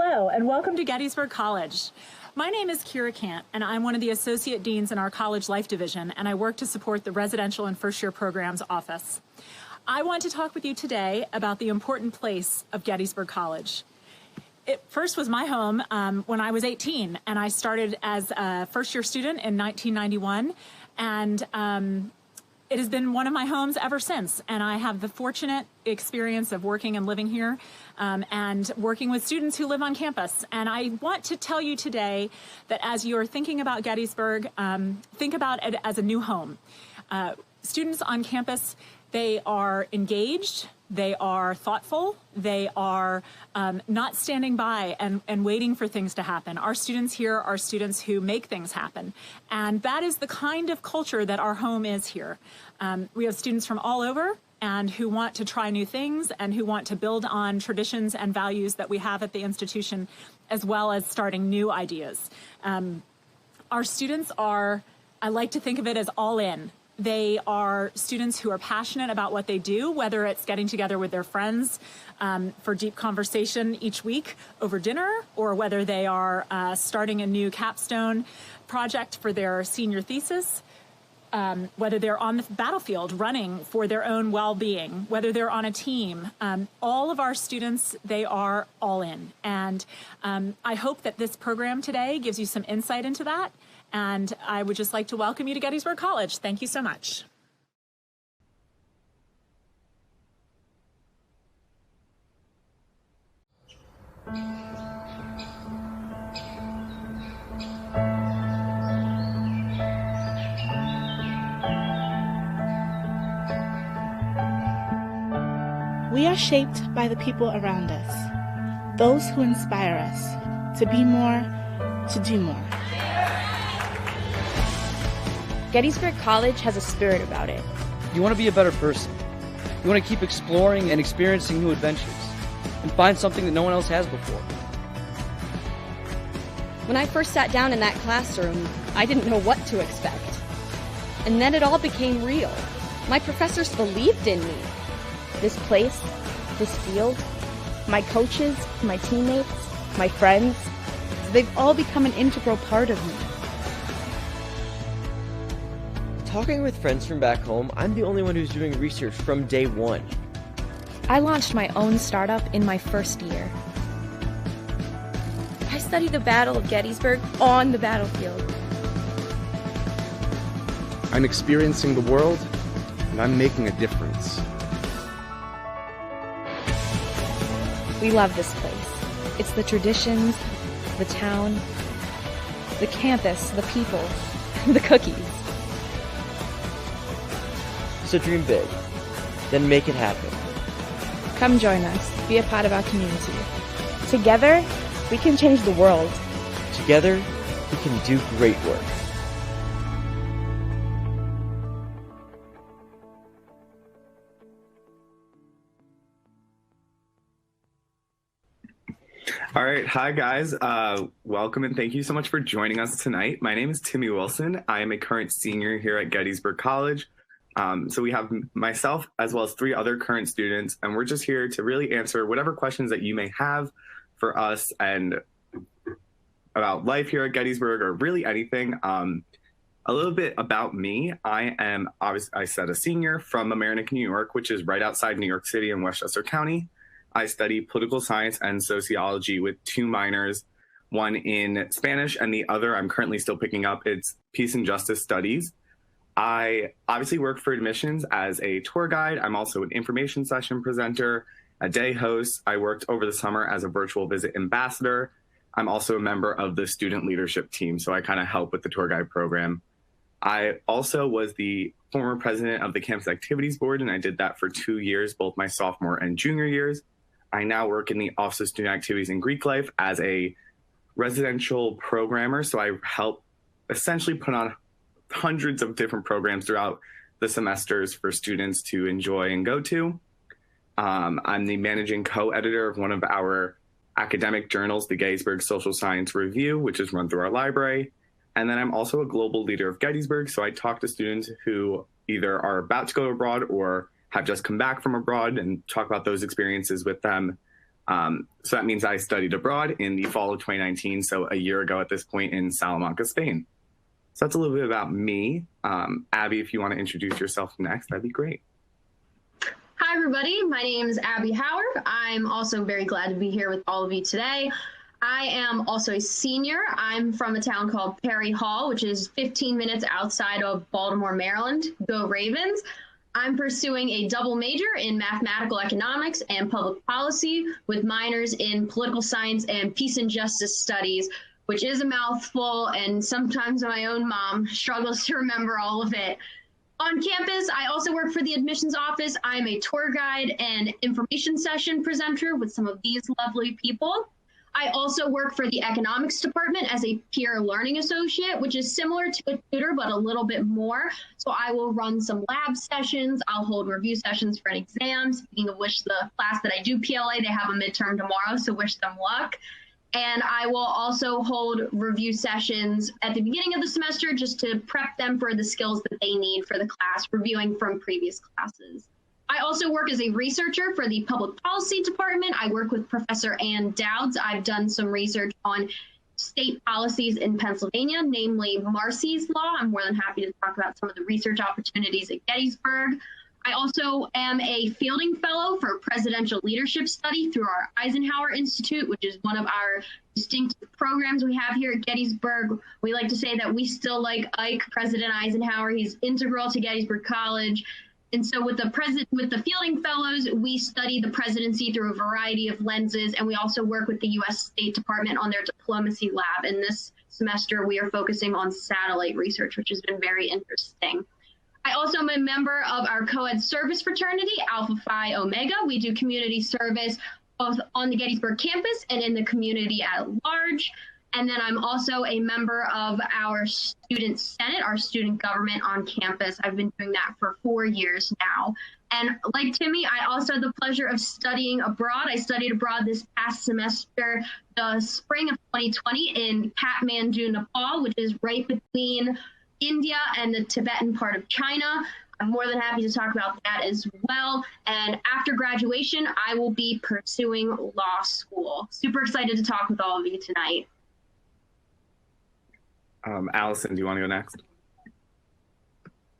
Hello, and welcome to Gettysburg College. My name is Kira Kant, and I'm one of the Associate Deans in our College Life Division, and I work to support the Residential and First Year Programs Office. I want to talk with you today about the important place of Gettysburg College. It first was my home when I was 18, and I started as a first-year student in 1991, and it has been one of my homes ever since, and I have the fortunate experience of working and living here and working with students who live on campus. And I want to tell you today that as you're thinking about Gettysburg, think about it as a new home. Students on campus, they are engaged, they are thoughtful, they are not standing by and waiting for things to happen. Our students here are students who make things happen. And that is the kind of culture that our home is here. We have students from all over and who want to try new things and who want to build on traditions and values that we have at the institution, as well as starting new ideas. Our students are, I like to think of it as all in. They are students who are passionate about what they do, whether it's getting together with their friends for deep conversation each week over dinner, or whether they are starting a new capstone project for their senior thesis, whether they're on the battlefield running for their own well-being, whether they're on a team. All of our students, they are all in. And I hope that this program today gives you some insight into that. And I would just like to welcome you to Gettysburg College. Thank you so much. We are shaped by the people around us, those who inspire us to be more, to do more. Gettysburg College has a spirit about it. You want to be a better person. You want to keep exploring and experiencing new adventures and find something that no one else has before. When I first sat down in that classroom, I didn't know what to expect. And then it all became real. My professors believed in me. This place, this field, my coaches, my teammates, my friends, they've all become an integral part of me. Talking with friends from back home, I'm the only one who's doing research from day one. I launched my own startup in my first year. I studied the Battle of Gettysburg on the battlefield. I'm experiencing the world, and I'm making a difference. We love this place. It's the traditions, the town, the campus, the people, the cookies. So dream big, then make it happen. Come join us. Be a part of our community. Together, we can change the world. Together, we can do great work. All right. Hi, guys. Welcome and thank you so much for joining us tonight. My name is Timmy Wilson. I am a current senior here at Gettysburg College. So we have myself as well as 3 other current students, and we're just here to really answer whatever questions that you may have for us and about life here at Gettysburg, or really anything. A little bit about me. I am, obviously, I said, a senior from Mamaroneck, New York, which is right outside New York City in Westchester County. I study political science and sociology with 2 minors, one in Spanish and the other I'm currently still picking up. It's Peace and Justice Studies. I obviously work for admissions as a tour guide. I'm also an information session presenter, a day host. I worked over the summer as a virtual visit ambassador. I'm also a member of the student leadership team, so I kind of help with the tour guide program. I also was the former president of the campus activities board, and I did that for 2 years, both my sophomore and junior years. I now work in the Office of Student Activities and Greek Life as a residential programmer, so I help essentially put on hundreds of different programs throughout the semesters for students to enjoy and go to. I'm the managing co-editor of one of our academic journals, the Gettysburg Social Science Review, which is run through our library. And then I'm also a global leader of Gettysburg, so I talk to students who either are about to go abroad or have just come back from abroad and talk about those experiences with them. So that means I studied abroad in the fall of 2019, so a year ago at this point in Salamanca, Spain. So that's a little bit about me. Abby, if you want to introduce yourself next, that'd be great. Hi, everybody. My name is Abby Howard. I'm also very glad to be here with all of you today. I am also a senior. I'm from a town called Perry Hall, which is 15 minutes outside of Baltimore, Maryland. Go Ravens. I'm pursuing a double major in mathematical economics and public policy with minors in political science and peace and justice studies, which is a mouthful, and sometimes my own mom struggles to remember all of it. On campus, I also work for the admissions office. I'm a tour guide and information session presenter with some of these lovely people. I also work for the economics department as a peer learning associate, which is similar to a tutor, but a little bit more. So I will run some lab sessions. I'll hold review sessions for an exam. Speaking of which, the class that I do PLA, they have a midterm tomorrow, so wish them luck. And I will also hold review sessions at the beginning of the semester just to prep them for the skills that they need for the class, reviewing from previous classes. I also work as a researcher for the public policy department. I work with Professor Ann Dowds. I've done some research on state policies in Pennsylvania, namely Marcy's Law. I'm more than happy to talk about some of the research opportunities at Gettysburg. I also am a Fielding Fellow for Presidential Leadership Study through our Eisenhower Institute, which is one of our distinctive programs we have here at Gettysburg. We like to say that we still like Ike, President Eisenhower. He's integral to Gettysburg College. And so with the Fielding Fellows, we study the presidency through a variety of lenses, and we also work with the U.S. State Department on their diplomacy lab. And this semester, we are focusing on satellite research, which has been very interesting. I also am a member of our co-ed service fraternity, Alpha Phi Omega. We do community service both on the Gettysburg campus and in the community at large. And then I'm also a member of our student senate, our student government on campus. I've been doing that for 4 years now. And like Timmy, I also had the pleasure of studying abroad. I studied abroad this past semester, the spring of 2020 in Kathmandu, Nepal, which is right between India and the Tibetan part of China. I'm more than happy to talk about that as well. And after graduation, I will be pursuing law school. Super excited to talk with all of you tonight. Allison, do you want to go next?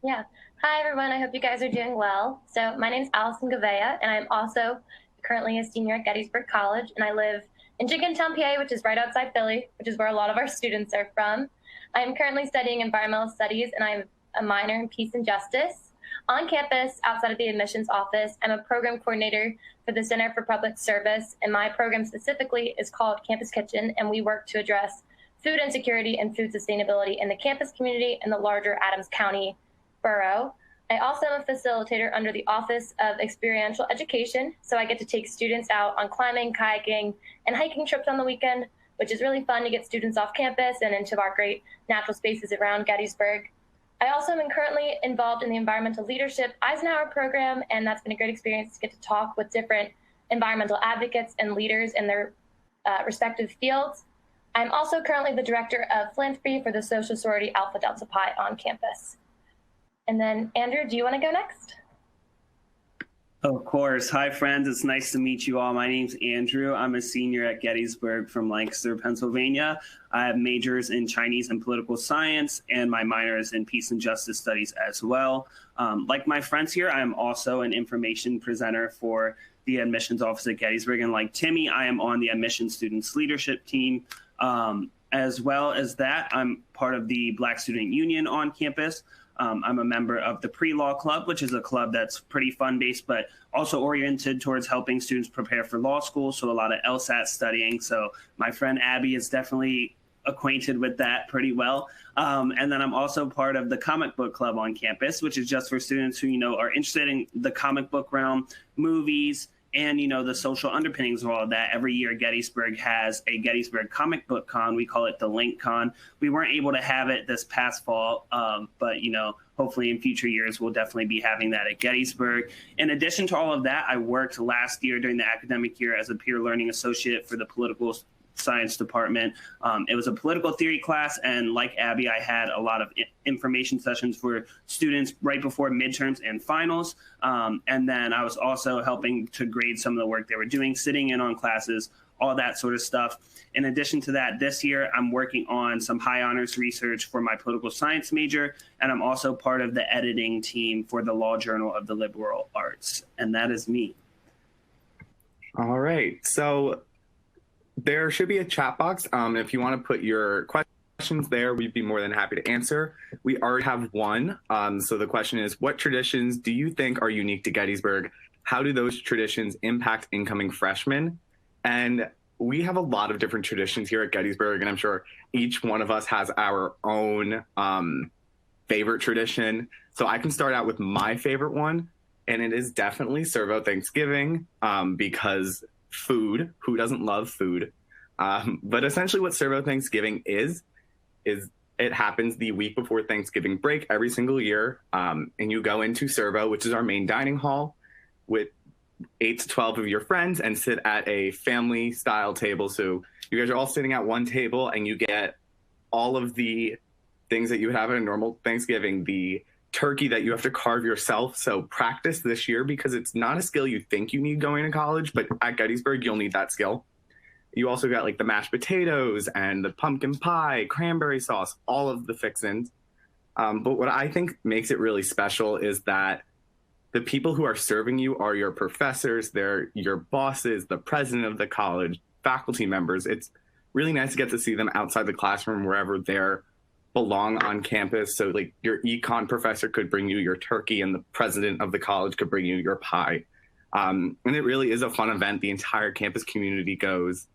Yeah. Hi, everyone. I hope you guys are doing well. So my name is Allison Gavea, and I'm also currently a senior at Gettysburg College, and I live in Jenkintown, PA, which is right outside Philly, which is where a lot of our students are from. I'm currently studying environmental studies, and I'm a minor in peace and justice. On campus, outside of the admissions office, I'm a program coordinator for the Center for Public Service, and my program specifically is called Campus Kitchen, and we work to address food insecurity and food sustainability in the campus community and the larger Adams County borough. I also am a facilitator under the Office of Experiential Education, so I get to take students out on climbing, kayaking, and hiking trips on the weekend, which is really fun to get students off campus and into our great natural spaces around Gettysburg. I also am currently involved in the Environmental Leadership Eisenhower program, and that's been a great experience to get to talk with different environmental advocates and leaders in their respective fields. I'm also currently the director of philanthropy for the social sorority Alpha Delta Pi on campus. And then, Andrew, do you want to go next? Of course. Hi, friends. It's nice to meet you all. My name's Andrew. I'm a senior at Gettysburg from Lancaster, Pennsylvania. I have majors in Chinese and political science, and my minor is in peace and justice studies as well. Like my friends here, I am also an information presenter for the admissions office at Gettysburg. And like Timmy, I am on the admissions students leadership team. As well as that, I'm part of the Black Student Union on campus. I'm a member of the Pre-Law Club, which is a club that's pretty fun-based, but also oriented towards helping students prepare for law school, so a lot of LSAT studying. So my friend Abby is definitely acquainted with that pretty well. And then I'm also part of the Comic Book Club on campus, which is just for students who, are interested in the comic book realm, movies, and, the social underpinnings of all of that. Every year, Gettysburg has a Gettysburg Comic Book Con. We call it the Link Con. We weren't able to have it this past fall, but, hopefully in future years, we'll definitely be having that at Gettysburg. In addition to all of that, I worked last year during the academic year as a peer learning associate for the political science department. It was a political theory class, and like Abby, I had a lot of information sessions for students right before midterms and finals. And then I was also helping to grade some of the work they were doing, sitting in on classes, all that sort of stuff. In addition to that, this year I'm working on some high honors research for my political science major, and I'm also part of the editing team for the Law Journal of the Liberal Arts. And that is me. All right. So there should be a chat box. If you want to put your questions there, we'd be more than happy to answer. We already have one. So the question is, what traditions do you think are unique to Gettysburg? How do those traditions impact incoming freshmen? And we have a lot of different traditions here at Gettysburg, and I'm sure each one of us has our own favorite tradition. So I can start out with my favorite one, and it is definitely Servo Thanksgiving, because food, who doesn't love food? But essentially what Servo Thanksgiving is it happens the week before Thanksgiving break every single year. And you go into Servo, which is our main dining hall, with 8 to 12 of your friends and sit at a family style table. So you guys are all sitting at one table and you get all of the things that you would have at a normal Thanksgiving, the turkey that you have to carve yourself. So practice this year, because it's not a skill you think you need going to college, but at Gettysburg, you'll need that skill. You also got like the mashed potatoes and the pumpkin pie, cranberry sauce, all of the fixins. But what I think makes it really special is that the people who are serving you are your professors, they're your bosses, the president of the college, faculty members. It's really nice to get to see them outside the classroom, wherever they're belong on campus. So like your econ professor could bring you your turkey and the president of the college could bring you your pie. And it really is a fun event. The entire campus community goes,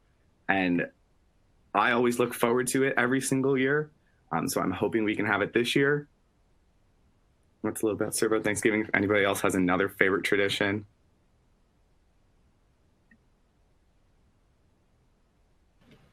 and I always look forward to it every single year. So I'm hoping we can have it this year. That's a little bit about Servo Thanksgiving. If anybody else has another favorite tradition.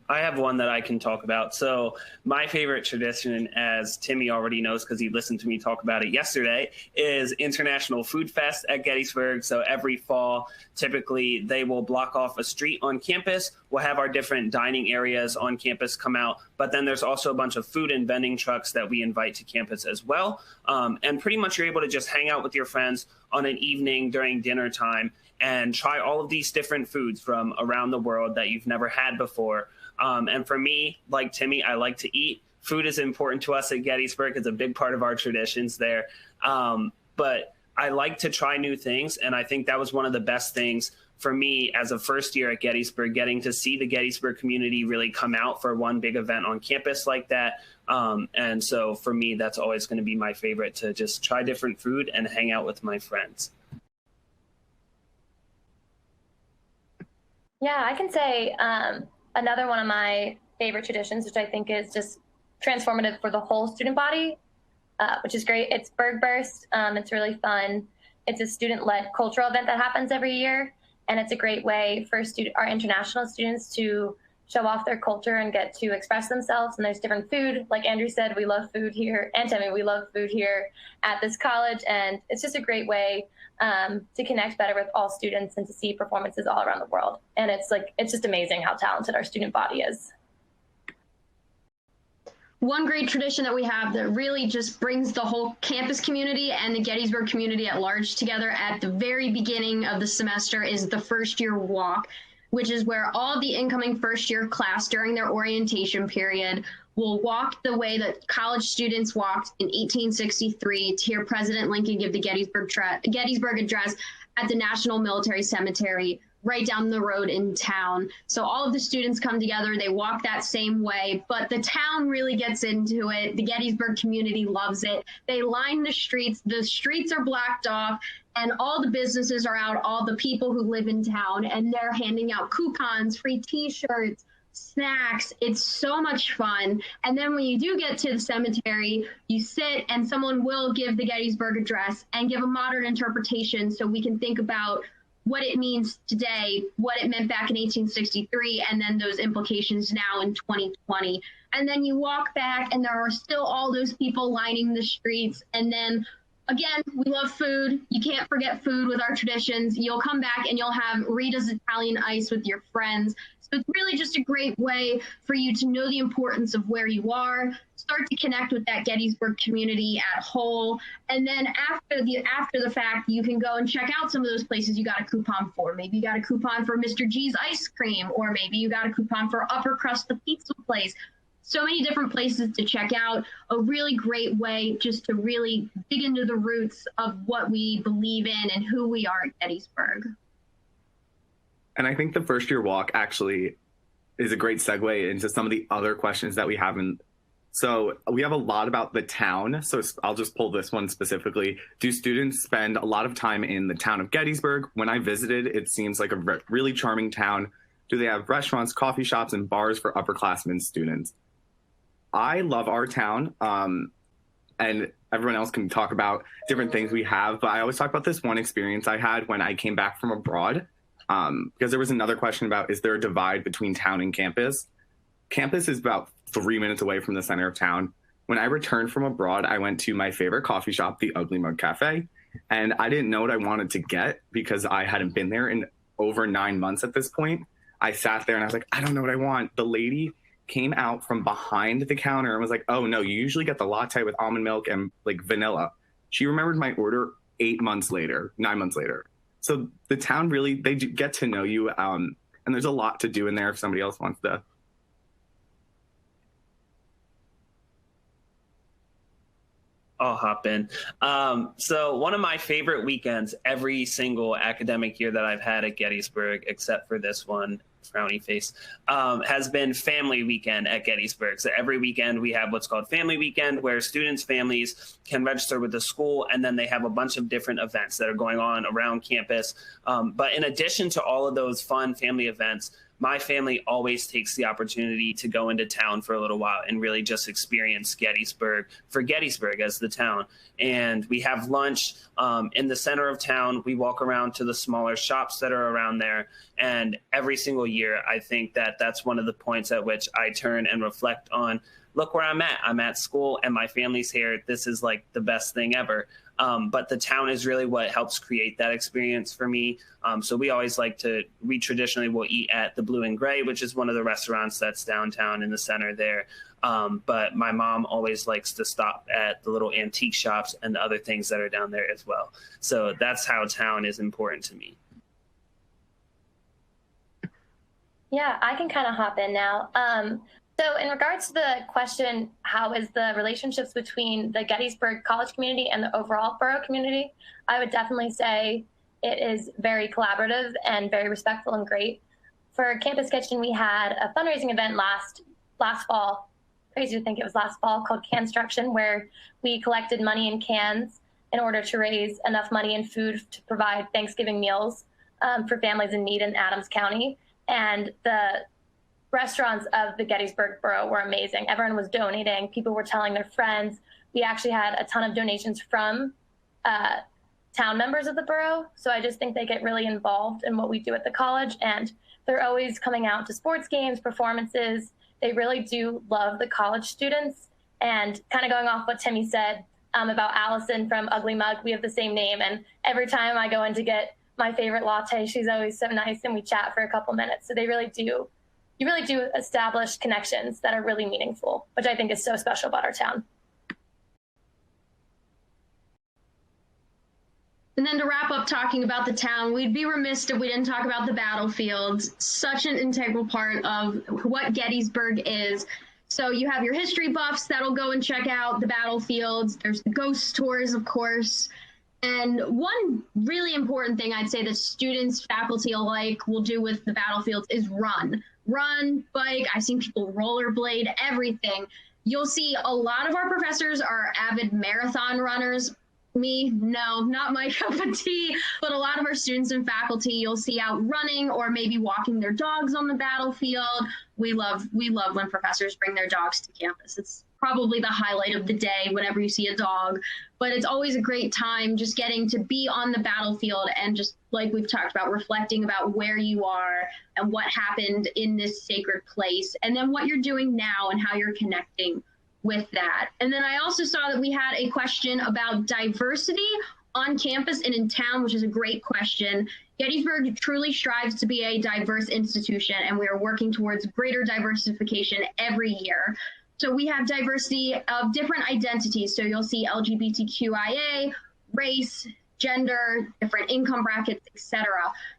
I have one that I can talk about. So my favorite tradition, as Timmy already knows because he listened to me talk about it yesterday, is International Food Fest at Gettysburg. So every fall, typically they will block off a street on campus. We'll have our different dining areas on campus come out, but then there's also a bunch of food and vending trucks that we invite to campus as well. And pretty much you're able to just hang out with your friends on an evening during dinner time and try all of these different foods from around the world that you've never had before. And for me, like Timmy, I like to eat. Food is important to us at Gettysburg. It's a big part of our traditions there. But I like to try new things. And I think that was one of the best things for me as a first year at Gettysburg, getting to see the Gettysburg community really come out for one big event on campus like that. And so for me, that's always going to be my favorite, to just try different food and hang out with my friends. Yeah, I can say another one of my favorite traditions, which I think is just transformative for the whole student body, which is great. It's Berg Burst. It's really fun. It's a student-led cultural event that happens every year, and it's a great way for our international students to show off their culture and get to express themselves. And there's different food. Like Andrew said, we love food here. And Timmy, we love food here at this college. And it's just a great way to connect better with all students and to see performances all around the world. And it's just amazing how talented our student body is. One great tradition that we have that really just brings the whole campus community and the Gettysburg community at large together at the very beginning of the semester is the first year walk, which is where all the incoming first year class during their orientation period will walk the way that college students walked in 1863 to hear President Lincoln give the Gettysburg Address at the National Military Cemetery right down the road in town. So all of the students come together, they walk that same way, but the town really gets into it. The Gettysburg community loves it. They line the streets are blocked off, and all the businesses are out, all the people who live in town, and they're handing out coupons, free t-shirts, snacks. It's so much fun. And then when you do get to the cemetery, you sit and someone will give the Gettysburg Address and give a modern interpretation so we can think about what it means today, what it meant back in 1863, and then those implications now in 2020. And then you walk back and there are still all those people lining the streets, and then again, we love food. You can't forget food with our traditions. You'll come back and you'll have Rita's Italian ice with your friends. So it's really just a great way for you to know the importance of where you are, start to connect with that Gettysburg community at whole. And then after the fact, you can go and check out some of those places you got a coupon for. Maybe you got a coupon for Mr. G's ice cream, or maybe you got a coupon for Upper Crust, the pizza place. So many different places to check out. A really great way just to really dig into the roots of what we believe in and who we are at Gettysburg. And I think the first year walk actually is a great segue into some of the other questions that we have. So we have a lot about the town. So I'll just pull this one specifically. Do students spend a lot of time in the town of Gettysburg? When I visited, it seems like a really charming town. Do they have restaurants, coffee shops, and bars for upperclassmen students? I love our town, and everyone else can talk about different things we have, but I always talk about this one experience I had when I came back from abroad, because there was another question about, is there a divide between town and campus? Campus is about 3 minutes away from the center of town. When I returned from abroad, I went to my favorite coffee shop, the Ugly Mug Cafe, and I didn't know what I wanted to get because I hadn't been there in over 9 months at this point. I sat there and I was like, I don't know what I want. The lady came out from behind the counter and was like, oh no, you usually get the latte with almond milk and like vanilla. She remembered my order 9 months later. So the town really, they get to know you. And there's a lot to do in there if somebody else wants to. I'll hop in. So one of my favorite weekends every single academic year that I've had at Gettysburg, except for this one, frowny face, has been family weekend at Gettysburg. So every weekend we have what's called family weekend, where students' families can register with the school, and then they have a bunch of different events that are going on around campus. But in addition to all of those fun family events, my family always takes the opportunity to go into town for a little while and really just experience Gettysburg for Gettysburg as the town. And we have lunch in the center of town. We walk around to the smaller shops that are around there. And every single year, I think that that's one of the points at which I turn and reflect on, look where I'm at. I'm at school and my family's here. This is like the best thing ever. But the town is really what helps create that experience for me. So we always we traditionally will eat at the Blue and Gray, which is one of the restaurants that's downtown in the center there. But my mom always likes to stop at the little antique shops and the other things that are down there as well. So that's how town is important to me. Yeah, I can kind of hop in now. So in regards to the question, how is the relationships between the Gettysburg College community and the overall borough community? I would definitely say it is very collaborative and very respectful and great. For Campus Kitchen, we had a fundraising event last fall, crazy to think it was last fall, called Canstruction, where we collected money in cans in order to raise enough money and food to provide Thanksgiving meals for families in need in Adams County. And the restaurants of the Gettysburg Borough were amazing. Everyone was donating. People were telling their friends. We actually had a ton of donations from town members of the borough. So I just think they get really involved in what we do at the college. And they're always coming out to sports games, performances. They really do love the college students. And kind of going off what Timmy said about Allison from Ugly Mug, we have the same name. And every time I go in to get my favorite latte, she's always so nice and we chat for a couple minutes. So they really do. You really do establish connections that are really meaningful, which I think is so special about our town. And then to wrap up talking about the town, we'd be remiss if we didn't talk about the battlefields, such an integral part of what Gettysburg is. So you have your history buffs that'll go and check out the battlefields. There's the ghost tours, of course. And one really important thing I'd say that students, faculty alike will do with the battlefields is run, bike. I've seen people rollerblade, everything. You'll see a lot of our professors are avid marathon runners. Me, no, not my cup of tea, but a lot of our students and faculty you'll see out running or maybe walking their dogs on the battlefield. We love when professors bring their dogs to campus. It's probably the highlight of the day whenever you see a dog, but it's always a great time just getting to be on the battlefield and just like we've talked about, reflecting about where you are and what happened in this sacred place, and then what you're doing now and how you're connecting with that. And then I also saw that we had a question about diversity on campus and in town, which is a great question. Gettysburg truly strives to be a diverse institution, and we are working towards greater diversification every year. So we have diversity of different identities. So you'll see LGBTQIA, race, gender, different income brackets, etc.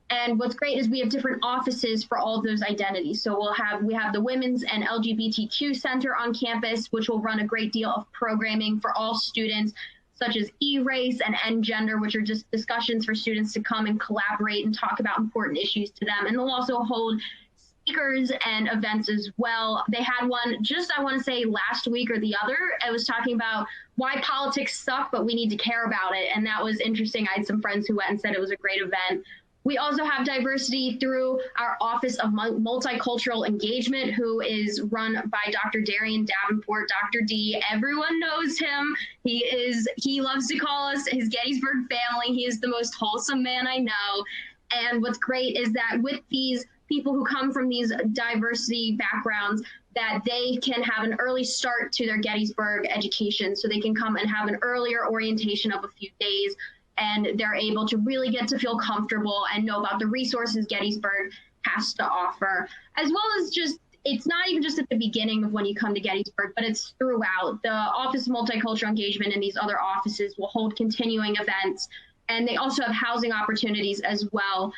And what's great is we have different offices for all of those identities. So we have the Women's and LGBTQ Center on campus, which will run a great deal of programming for all students, such as E-race and N-gender, which are just discussions for students to come and collaborate and talk about important issues to them. And they'll also hold speakers and events as well. They had one just, I want to say, last week or the other. It was talking about why politics suck, but we need to care about it. And that was interesting. I had some friends who went and said it was a great event. We also have diversity through our Office of Multicultural Engagement, who is run by Dr. Darian Davenport, Dr. D. Everyone knows him. He loves to call us his Gettysburg family. He is the most wholesome man I know. And what's great is that with these people who come from these diversity backgrounds, that they can have an early start to their Gettysburg education. So they can come and have an earlier orientation of a few days, and they're able to really get to feel comfortable and know about the resources Gettysburg has to offer, as well as just, it's not even just at the beginning of when you come to Gettysburg, but it's throughout. The Office of Multicultural Engagement and these other offices will hold continuing events, and they also have housing opportunities as well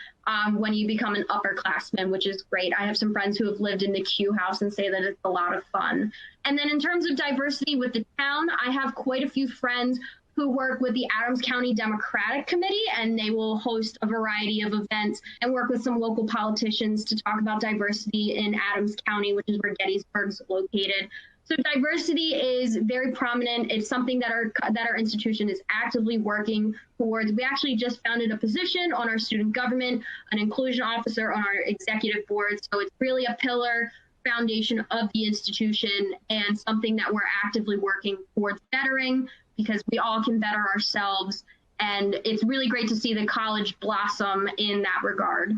when you become an upperclassman, which is great. I have some friends who have lived in the Q House and say that it's a lot of fun. And then in terms of diversity with the town, I have quite a few friends who work with the Adams County Democratic Committee, and they will host a variety of events and work with some local politicians to talk about diversity in Adams County, which is where Gettysburg's located. So diversity is very prominent. It's something that our institution is actively working towards. We actually just founded a position on our student government, an inclusion officer on our executive board. So it's really a pillar foundation of the institution and something that we're actively working towards bettering, because we all can better ourselves. And it's really great to see the college blossom in that regard.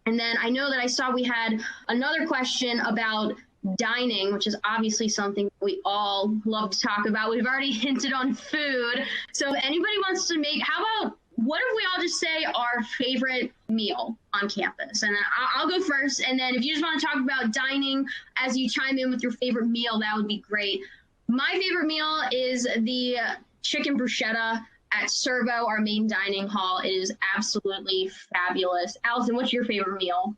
And then I know that I saw we had another question about dining, which is obviously something we all love to talk about. We've already hinted on food. So if anybody wants to how about, what if we all just say our favorite meal on campus? And then I'll go first. And then if you just want to talk about dining as you chime in with your favorite meal, that would be great. My favorite meal is the chicken bruschetta at Servo, our main dining hall. It is absolutely fabulous. Allison, what's your favorite meal?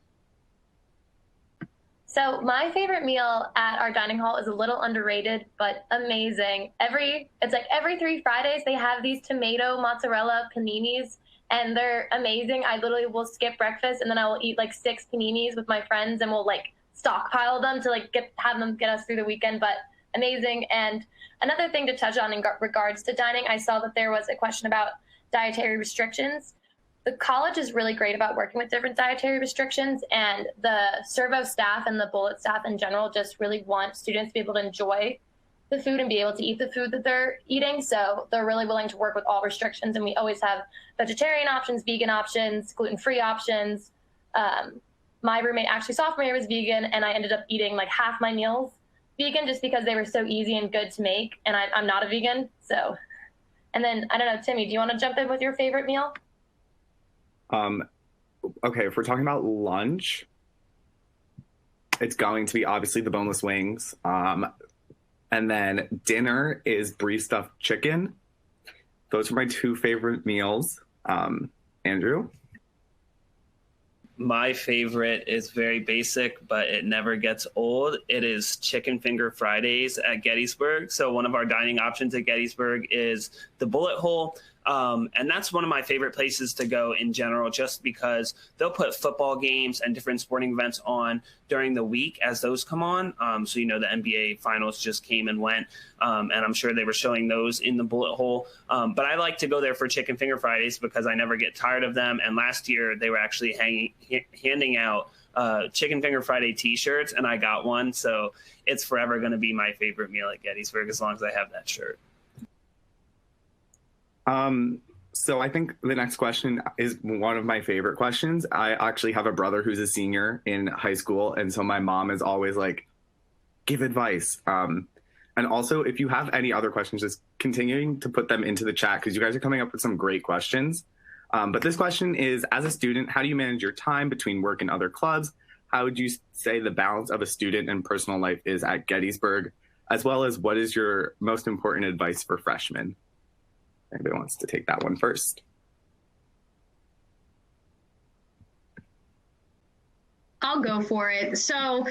So my favorite meal at our dining hall is a little underrated, but amazing. It's like every 3 Fridays, they have these tomato mozzarella paninis, and they're amazing. I literally will skip breakfast, and then I will eat like 6 paninis with my friends, and we'll like stockpile them to like have them get us through the weekend, but amazing. And another thing to touch on in regards to dining, I saw that there was a question about dietary restrictions. The college is really great about working with different dietary restrictions, and the Servo staff and the Bullet staff in general just really want students to be able to enjoy the food and be able to eat the food that they're eating. So they're really willing to work with all restrictions, and we always have vegetarian options, vegan options, gluten-free options. My roommate actually sophomore year was vegan, and I ended up eating like half my meals vegan just because they were so easy and good to make, and I'm not a vegan. So, and then I don't know, Timmy, do you want to jump in with your favorite meal? Okay, if we're talking about lunch, it's going to be obviously the boneless wings. And then dinner is brie stuffed chicken. Those are my 2 favorite meals. Andrew? My favorite is very basic, but it never gets old. It is Chicken Finger Fridays at Gettysburg. So one of our dining options at Gettysburg is the Bullet Hole. And that's one of my favorite places to go in general, just because they'll put football games and different sporting events on during the week as those come on. So, the NBA finals just came and went, and I'm sure they were showing those in the Bullet Hole. But I like to go there for Chicken Finger Fridays because I never get tired of them. And last year they were actually handing out Chicken Finger Friday t-shirts, and I got one. So it's forever going to be my favorite meal at Gettysburg as long as I have that shirt. So I think the next question is one of my favorite questions. I actually have a brother who's a senior in high school, and so my mom is always like, give advice. And also, if you have any other questions, just continuing to put them into the chat because you guys are coming up with some great questions. But this question is, as a student, how do you manage your time between work and other clubs? How would you say the balance of a student and personal life is at Gettysburg, as well as what is your most important advice for freshmen? Anybody wants to take that one first? I'll go for it. So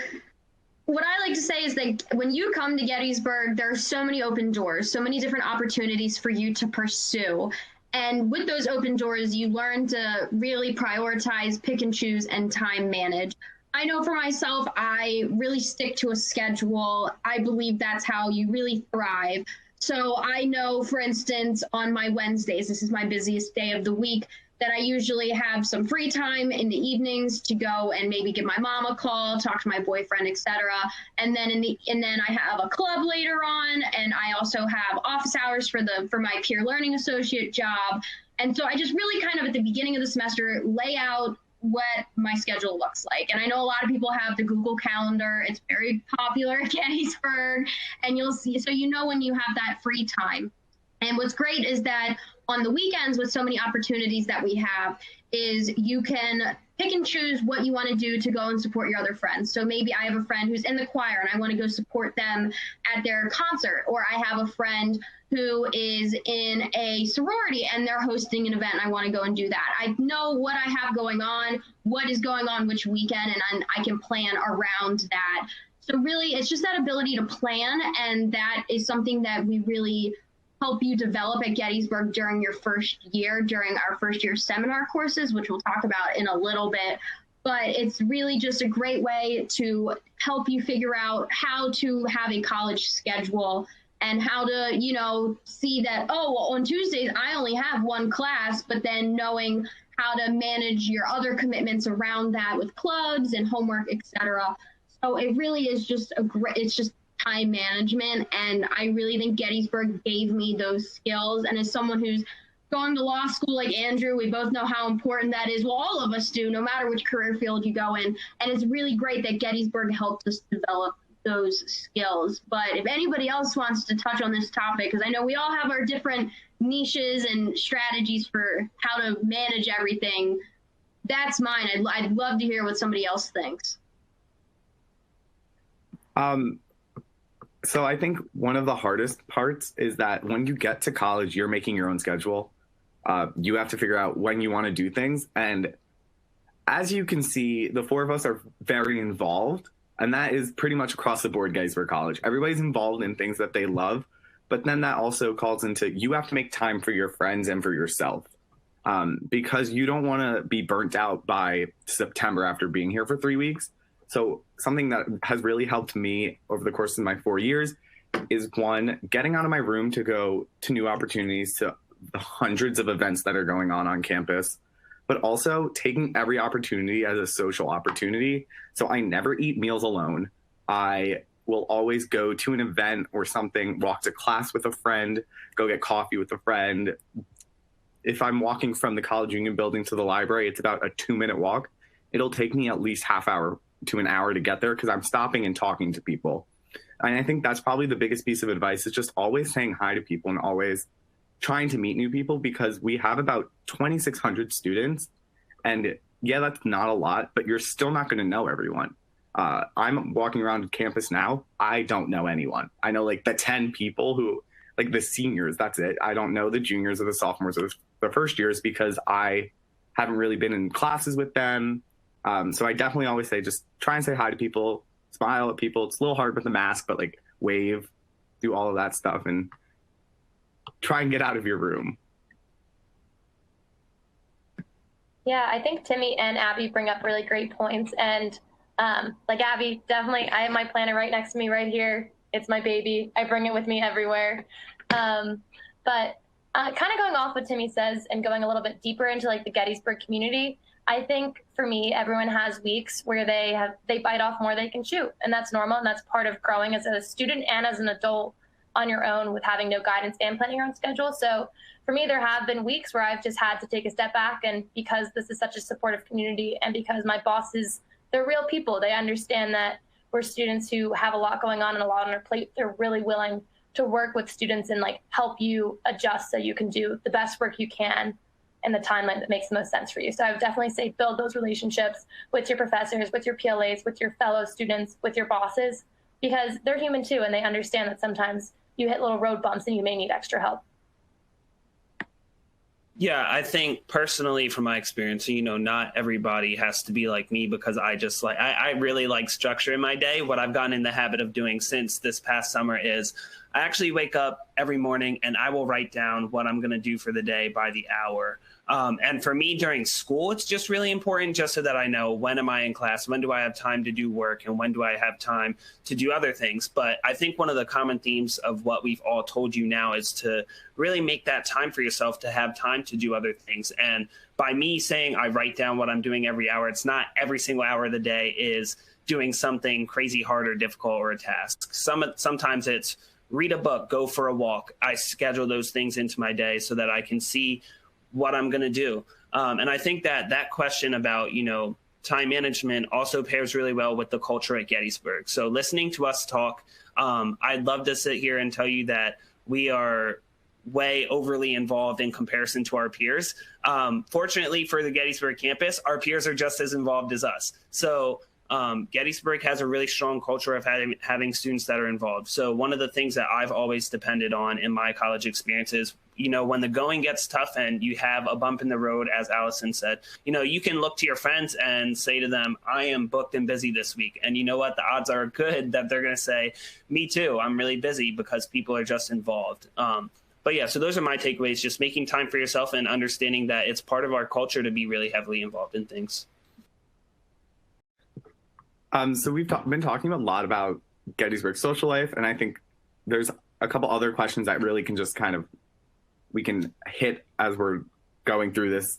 what I like to say is that when you come to Gettysburg, there are so many open doors, so many different opportunities for you to pursue. And with those open doors, you learn to really prioritize, pick and choose, and time manage. I know for myself, I really stick to a schedule. I believe that's how you really thrive. So I know, for instance, on my Wednesdays, this is my busiest day of the week, that I usually have some free time in the evenings to go and maybe give my mom a call, talk to my boyfriend, etc. And then I have a club later on, and I also have office hours for my peer learning associate job. And so I just really kind of at the beginning of the semester lay out what my schedule looks like. And I know a lot of people have the Google Calendar. It's very popular at Gettysburg, and you'll see, so you know when you have that free time. And what's great is that on the weekends, with so many opportunities that we have, is you can pick and choose what you want to do to go and support your other friends. So maybe I have a friend who's in the choir and I want to go support them at their concert, or I have a friend who is in a sorority and they're hosting an event and I want to go and do that. I know what I have going on, what is going on which weekend, and I can plan around that. So really, it's just that ability to plan, and that is something that we really help you develop at Gettysburg during your first year, during our first year seminar courses, which we'll talk about in a little bit. But it's really just a great way to help you figure out how to have a college schedule and how to, see that, oh, well, on Tuesdays, I only have one class, but then knowing how to manage your other commitments around that with clubs and homework, etc. So it really is just it's just time management, and I really think Gettysburg gave me those skills. And as someone who's going to law school like Andrew, we both know how important that is. Well, all of us do, no matter which career field you go in. And it's really great that Gettysburg helped us develop those skills. But if anybody else wants to touch on this topic, because I know we all have our different niches and strategies for how to manage everything, that's mine. I'd love to hear what somebody else thinks. So I think one of the hardest parts is that when you get to college, you're making your own schedule. You have to figure out when you want to do things. And as you can see, the four of us are very involved. And that is pretty much across the board, Gettysburg College. Everybody's involved in things that they love. But then that also calls into, you have to make time for your friends and for yourself. Because you don't want to be burnt out by September after being here for 3 weeks. So something that has really helped me over the course of my 4 years is, one, getting out of my room to go to new opportunities, to the hundreds of events that are going on campus, but also taking every opportunity as a social opportunity. So I never eat meals alone. I will always go to an event or something, walk to class with a friend, go get coffee with a friend. If I'm walking from the College Union building to the library, it's about a 2-minute walk. It'll take me at least half hour to an hour to get there because I'm stopping and talking to people. And I think that's probably the biggest piece of advice, is just always saying hi to people and always trying to meet new people, because we have about 2,600 students. And yeah, that's not a lot, but you're still not going to know everyone. I'm walking around campus now. I don't know anyone. I know like the 10 people who, like the seniors, that's it. I don't know the juniors or the sophomores or the first years because I haven't really been in classes with them. So I definitely always say, just try and say hi to people, smile at people. It's a little hard with the mask, but like wave, do all of that stuff, and try and get out of your room. Yeah, I think Timmy and Abby bring up really great points. And like Abby, definitely, I have my planner right next to me right here. It's my baby. I bring it with me everywhere. But kind of going off what Timmy says and going a little bit deeper into like the Gettysburg community, I think for me, everyone has weeks where they bite off more than they can chew, and that's normal, and that's part of growing as a student and as an adult on your own with having no guidance and planning your own schedule. So for me, there have been weeks where I've just had to take a step back, and because this is such a supportive community and because my bosses, they're real people, they understand that we're students who have a lot going on and a lot on their plate. They're really willing to work with students and like help you adjust so you can do the best work you can in the timeline that makes the most sense for you. So I would definitely say build those relationships with your professors, with your PLAs, with your fellow students, with your bosses, because they're human too, and they understand that sometimes you hit little road bumps and you may need extra help. Yeah, I think personally from my experience, not everybody has to be like me, because I really like structure in my day. What I've gotten in the habit of doing since this past summer is I actually wake up every morning and I will write down what I'm going to do for the day by the hour. And for me during school, it's just really important just so that I know when am I in class, when do I have time to do work, and when do I have time to do other things. But I think one of the common themes of what we've all told you now is to really make that time for yourself to have time to do other things. And by me saying I write down what I'm doing every hour, it's not every single hour of the day is doing something crazy hard or difficult or a task. Sometimes it's read a book, go for a walk. I schedule those things into my day so that I can see what I'm going to do. And I think that question about, time management also pairs really well with the culture at Gettysburg. So listening to us talk, I'd love to sit here and tell you that we are way overly involved in comparison to our peers. Fortunately for the Gettysburg campus, our peers are just as involved as us. So Gettysburg has a really strong culture of having students that are involved. So one of the things that I've always depended on in my college experience is, when the going gets tough and you have a bump in the road, as Allison said, you can look to your friends and say to them, I am booked and busy this week. And you know what? The odds are good that they're going to say, me too, I'm really busy, because people are just involved. But yeah, so those are my takeaways, just making time for yourself and understanding that it's part of our culture to be really heavily involved in things. So we've been talking a lot about Gettysburg social life, and I think there's a couple other questions that really can just we can hit as we're going through this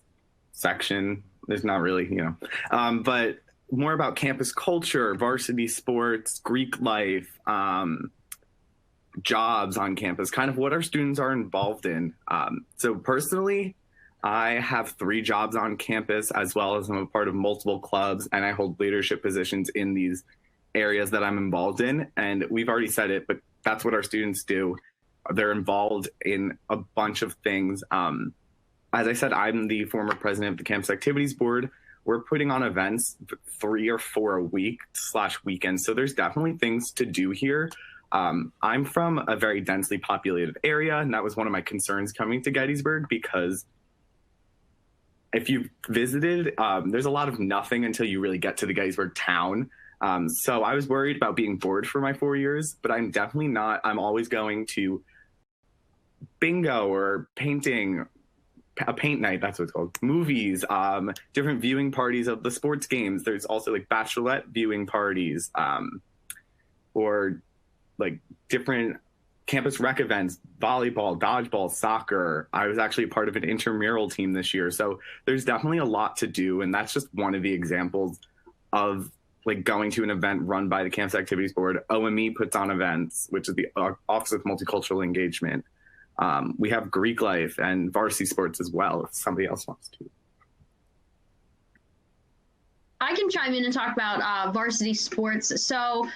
section. There's not really, but more about campus culture, varsity sports, Greek life, jobs on campus, kind of what our students are involved in. So personally, I have 3 jobs on campus, as well as I'm a part of multiple clubs, and I hold leadership positions in these areas that I'm involved in. And we've already said it, but that's what our students do. They're involved in a bunch of things. As I said, I'm the former president of the Campus Activities Board. We're putting on events 3 or 4 a week / weekend. So there's definitely things to do here. I'm from a very densely populated area, and that was one of my concerns coming to Gettysburg, because if you've visited, there's a lot of nothing until you really get to the Gettysburg town. So I was worried about being bored for my 4 years, but I'm definitely not. I'm always going to bingo or painting, a paint night, that's what it's called, movies, different viewing parties of the sports games. There's also like bachelorette viewing parties, or like different campus rec events, volleyball, dodgeball, soccer. I was actually a part of an intramural team this year. So there's definitely a lot to do. And that's just one of the examples of like going to an event run by the Campus Activities Board. OME puts on events, which is the Office of Multicultural Engagement. We have Greek life and varsity sports as well, if somebody else wants to. I can chime in and talk about varsity sports. So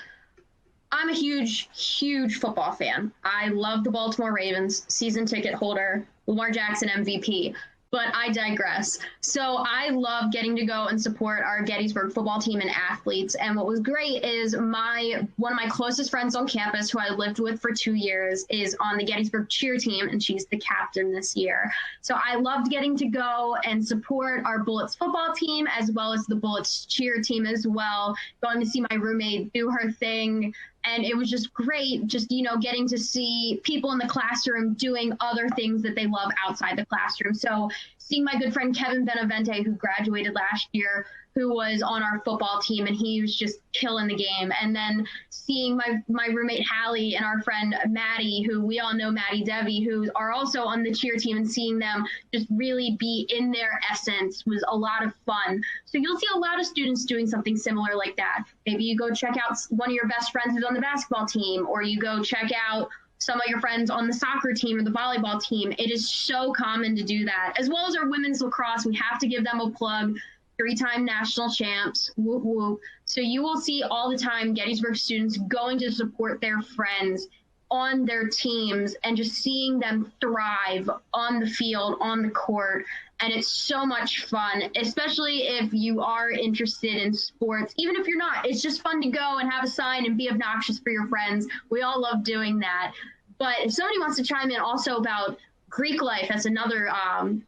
I'm a huge, huge football fan. I love the Baltimore Ravens, season ticket holder, Lamar Jackson MVP, but I digress. So I love getting to go and support our Gettysburg football team and athletes. And what was great is one of my closest friends on campus, who I lived with for 2 years, is on the Gettysburg cheer team, and she's the captain this year. So I loved getting to go and support our Bullets football team, as well as the Bullets cheer team as well, going to see my roommate do her thing. And it was just great, just, getting to see people in the classroom doing other things that they love outside the classroom. So seeing my good friend Kevin Benavente, who graduated last year, who was on our football team, and he was just killing the game. And then seeing my roommate Hallie and our friend Maddie, who we all know, Maddie Devi, who are also on the cheer team, and seeing them just really be in their essence was a lot of fun. So you'll see a lot of students doing something similar like that. Maybe you go check out one of your best friends who's on the basketball team, or you go check out some of your friends on the soccer team or the volleyball team. It is so common to do that, as well as our women's lacrosse. We have to give them a plug. 3-time national champs, whoop whoop. So you will see all the time Gettysburg students going to support their friends on their teams and just seeing them thrive on the field, on the court. And it's so much fun, especially if you are interested in sports. Even if you're not, it's just fun to go and have a sign and be obnoxious for your friends. We all love doing that. But if somebody wants to chime in also about Greek life, that's another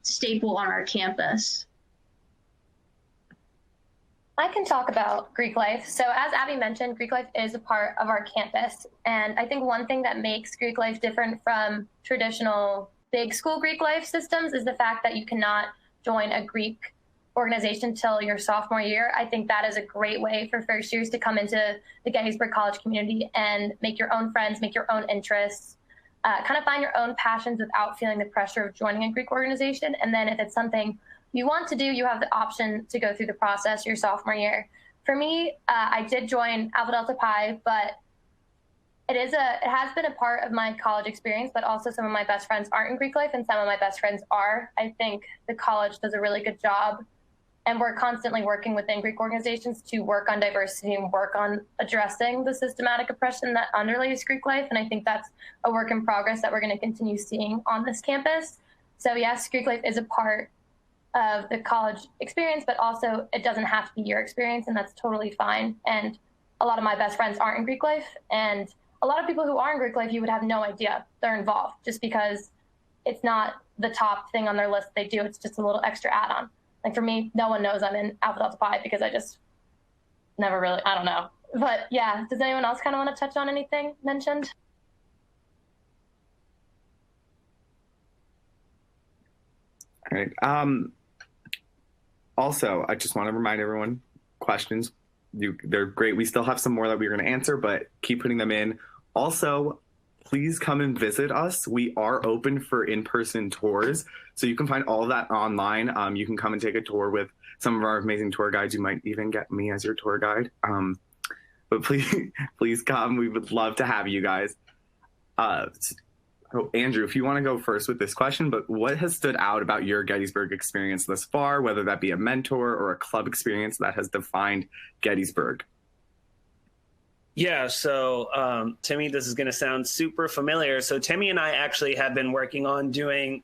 staple on our campus. I can talk about Greek life. So as Abby mentioned, Greek life is a part of our campus. And I think one thing that makes Greek life different from traditional big school Greek life systems is the fact that you cannot join a Greek organization till your sophomore year. I think that is a great way for first years to come into the Gettysburg College community and make your own friends, make your own interests, kind of find your own passions without feeling the pressure of joining a Greek organization. And then if it's something you want to do, you have the option to go through the process your sophomore year. For me, I did join Alpha Delta Pi, but it has been a part of my college experience, but also some of my best friends aren't in Greek life and some of my best friends are. I think the college does a really good job, and we're constantly working within Greek organizations to work on diversity and work on addressing the systematic oppression that underlays Greek life. And I think that's a work in progress that we're going to continue seeing on this campus. So yes, Greek life is a part of the college experience, but also it doesn't have to be your experience, and that's totally fine. And a lot of my best friends aren't in Greek life, and a lot of people who are in Greek life, you would have no idea they're involved just because it's not the top thing on their list they do. It's just a little extra add-on. Like for me, no one knows I'm in Alpha Delta Pi because I just never really, I don't know. But yeah, does anyone else kind of want to touch on anything mentioned? All right. Also, I just want to remind everyone, questions, they're great. We still have some more that we're going to answer, but keep putting them in. Also, please come and visit us. We are open for in-person tours, so you can find all of that online. You can come and take a tour with some of our amazing tour guides. You might even get me as your tour guide. But please come. We would love to have you guys. Andrew, if you want to go first with this question, but what has stood out about your Gettysburg experience thus far, whether that be a mentor or a club experience that has defined Gettysburg? Yeah, so Timmy, this is going to sound super familiar. So Timmy and I actually have been working on doing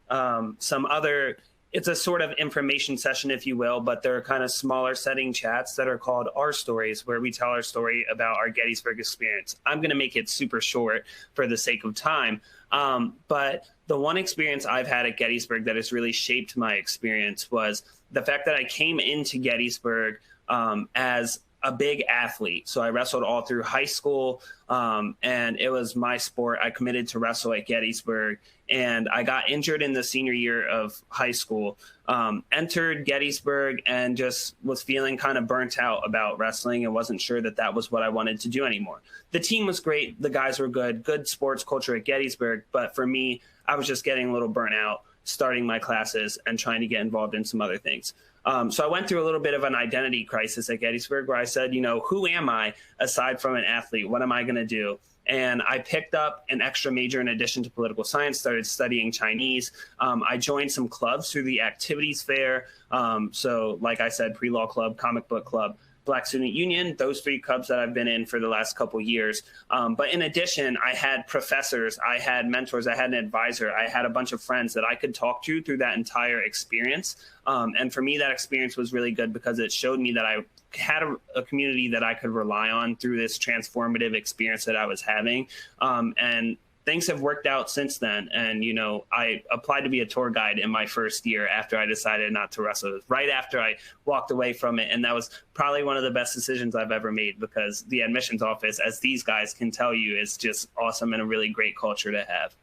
some other, it's a sort of information session, if you will, but they're kind of smaller setting chats that are called Our Stories, where we tell our story about our Gettysburg experience. I'm going to make it super short for the sake of time. But the one experience I've had at Gettysburg that has really shaped my experience was the fact that I came into Gettysburg as a big athlete. So I wrestled all through high school, and it was my sport. I committed to wrestle at Gettysburg, and I got injured in the senior year of high school, entered Gettysburg and just was feeling kind of burnt out about wrestling and wasn't sure that that was what I wanted to do anymore. The team was great. The guys were good sports culture at Gettysburg. But for me, I was just getting a little burnt out, starting my classes and trying to get involved in some other things. So I went through a little bit of an identity crisis at Gettysburg where I said, you know, who am I aside from an athlete? What am I going to do? And I picked up an extra major in addition to political science, started studying Chinese. I joined some clubs through the activities fair. So like I said, pre-law club, comic book club, Black Student Union, those 3 clubs that I've been in for the last couple years. But in addition, I had professors, I had mentors, I had an advisor, I had a bunch of friends that I could talk to through that entire experience. And for me, that experience was really good because it showed me that I had a community that I could rely on through this transformative experience that I was having. And things have worked out since then. And, you know, I applied to be a tour guide in my first year after I decided not to wrestle. It was right after I walked away from it. And that was probably one of the best decisions I've ever made because the admissions office, as these guys can tell you, is just awesome and a really great culture to have.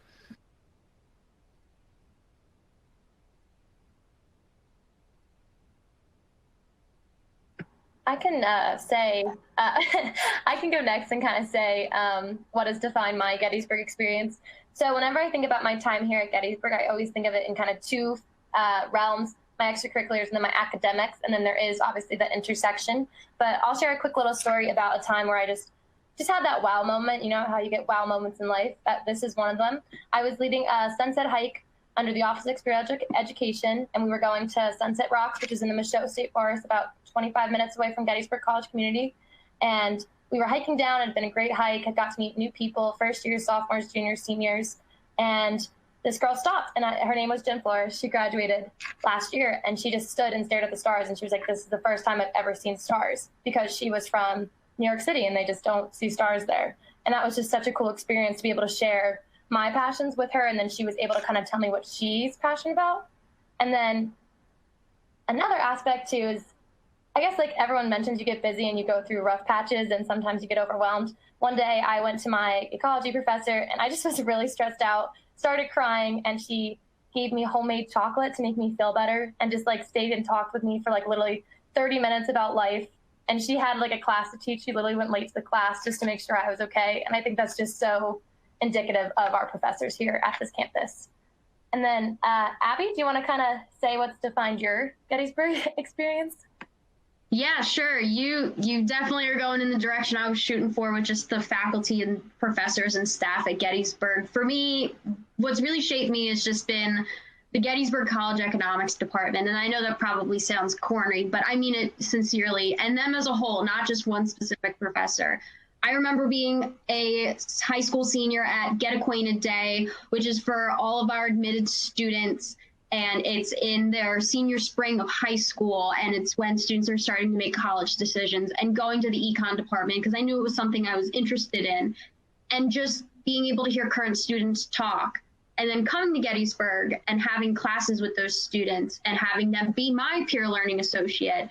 I can say, I can go next and kind of say what has defined my Gettysburg experience. So whenever I think about my time here at Gettysburg, I always think of it in kind of 2 realms, my extracurriculars and then my academics. And then there is obviously that intersection. But I'll share a quick little story about a time where I just had that wow moment. You know how you get wow moments in life? This is one of them. I was leading a sunset hike under the Office of Experiential Education, and we were going to Sunset Rocks, which is in the Michoud State Forest, about 25 minutes away from Gettysburg College community. And we were hiking down. It had been a great hike. I got to meet new people, first years, sophomores, juniors, seniors. And this girl stopped, and her name was Jen Flores. She graduated last year, and she just stood and stared at the stars. And she was like, this is the first time I've ever seen stars, because she was from New York City, and they just don't see stars there. And that was just such a cool experience to be able to share my passions with her. And then she was able to kind of tell me what she's passionate about. And then another aspect too is, I guess like everyone mentions, you get busy and you go through rough patches and sometimes you get overwhelmed. One day I went to my ecology professor and I just was really stressed out, started crying, and she gave me homemade chocolate to make me feel better and just like stayed and talked with me for like literally 30 minutes about life. And she had like a class to teach. She literally went late to the class just to make sure I was okay. And I think that's just so indicative of our professors here at this campus. And then, Abby, do you want to kind of say what's defined your Gettysburg experience? Yeah, sure. You definitely are going in the direction I was shooting for with just the faculty and professors and staff at Gettysburg. For me, what's really shaped me has just been the Gettysburg College Economics Department. And I know that probably sounds corny, but I mean it sincerely. And them as a whole, not just one specific professor. I remember being a high school senior at Get Acquainted Day, which is for all of our admitted students. And it's in their senior spring of high school. And it's when students are starting to make college decisions, and going to the econ department because I knew it was something I was interested in. And just being able to hear current students talk, and then coming to Gettysburg and having classes with those students and having them be my peer learning associate.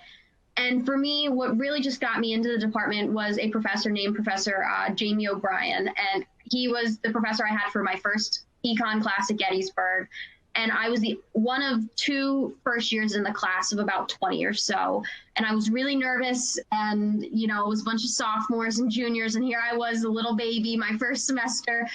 And for me, what really just got me into the department was a professor named Professor Jamie O'Brien. And he was the professor I had for my first econ class at Gettysburg. And I was the one of two first years in the class of about 20 or so. And I was really nervous, and, you know, it was a bunch of sophomores and juniors. And here I was, a little baby, my first semester.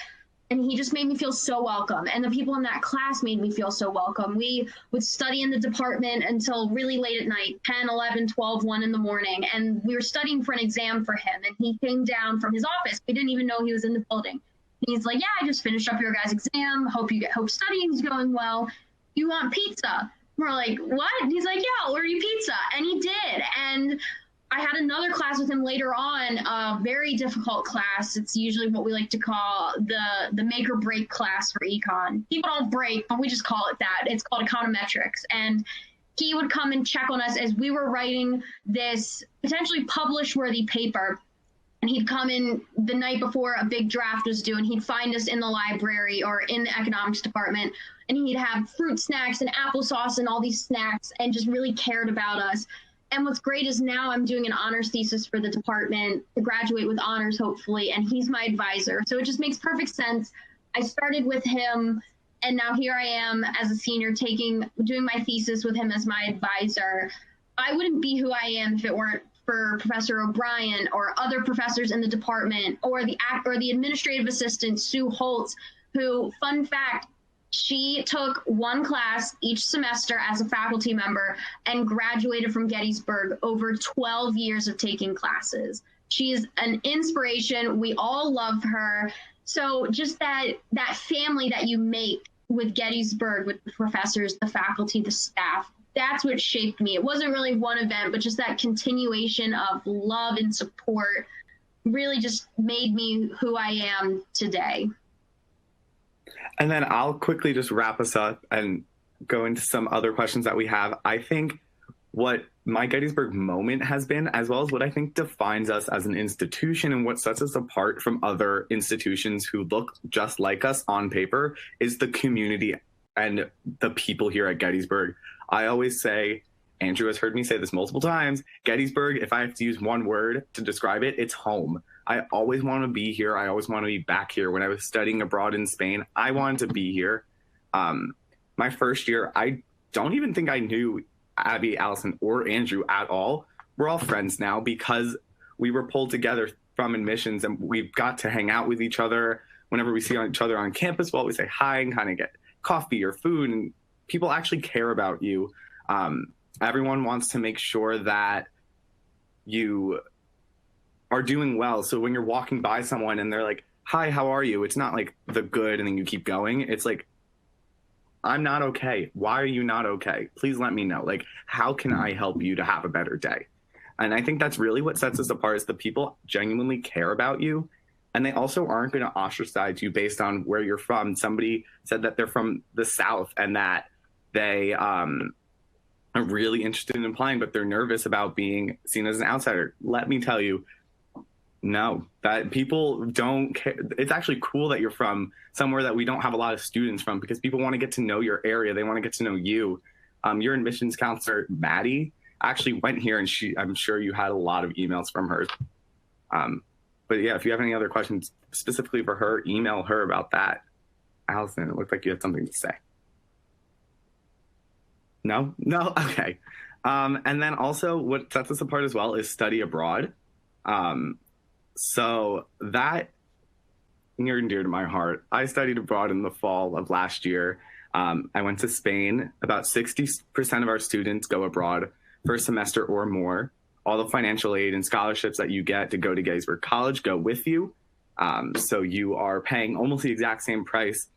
And he just made me feel so welcome. And the people in that class made me feel so welcome. We would study in the department until really late at night, 10, 11, 12, 1 in the morning. And we were studying for an exam for him. And he came down from his office. We didn't even know he was in the building. He's like, yeah, I just finished up your guys' exam. Hope studying's going well. You want pizza? We're like, what? And he's like, yeah, I'll order you pizza. And he did. And I had another class with him later on, a very difficult class. It's usually what we like to call the make or break class for econ. People don't break, but we just call it that. It's called econometrics. And he would come and check on us as we were writing this potentially publish-worthy paper. And he'd come in the night before a big draft was due, and he'd find us in the library or in the economics department. And he'd have fruit snacks and applesauce and all these snacks, and just really cared about us. And what's great is now I'm doing an honors thesis for the department to graduate with honors, hopefully, and he's my advisor. So it just makes perfect sense. I started with him, and now here I am as a senior doing my thesis with him as my advisor. I wouldn't be who I am if it weren't for Professor O'Brien or other professors in the department, or the administrative assistant, Sue Holtz, who, fun fact, she took one class each semester as a faculty member and graduated from Gettysburg over 12 years of taking classes. She is an inspiration. We all love her. So just that family that you make with Gettysburg, with the professors, the faculty, the staff, that's what shaped me. It wasn't really one event, but just that continuation of love and support really just made me who I am today. And then I'll quickly just wrap us up and go into some other questions that we have. I think what my Gettysburg moment has been, as well as what I think defines us as an institution and what sets us apart from other institutions who look just like us on paper, is the community and the people here at Gettysburg. I always say, Andrew has heard me say this multiple times, Gettysburg, if I have to use one word to describe it, it's home. I always want to be here. I always want to be back here. When I was studying abroad in Spain, I wanted to be here. My first year, I don't even think I knew Abby, Allison, or Andrew at all. We're all friends now because we were pulled together from admissions, and we've got to hang out with each other. Whenever we see each other on campus, we'll always say hi and kind of get coffee or food, and people actually care about you. Everyone wants to make sure that you are doing well. So when you're walking by someone and they're like, hi, how are you? It's not like the good and then you keep going. It's like, I'm not okay. Why are you not okay? Please let me know. Like, how can I help you to have a better day? And I think that's really what sets us apart is the people genuinely care about you. And they also aren't going to ostracize you based on where you're from. Somebody said that they're from the South and that they are really interested in applying, but they're nervous about being seen as an outsider. Let me tell you, no, that people don't care. It's actually cool that you're from somewhere that we don't have a lot of students from, because people want to get to know your area. They want to get to know you. Your admissions counselor, Maddie, actually went here, and I'm sure you had a lot of emails from her. But yeah, if you have any other questions specifically for her, email her about that. Allison, it looked like you had something to say. No? Okay. And then also what sets us apart as well is study abroad. So that near and dear to my heart. I studied abroad in the fall of last year. I went to Spain. About 60% of our students go abroad for a semester or more. All the financial aid and scholarships that you get to go to Gettysburg College go with you. So you are paying almost the exact same price,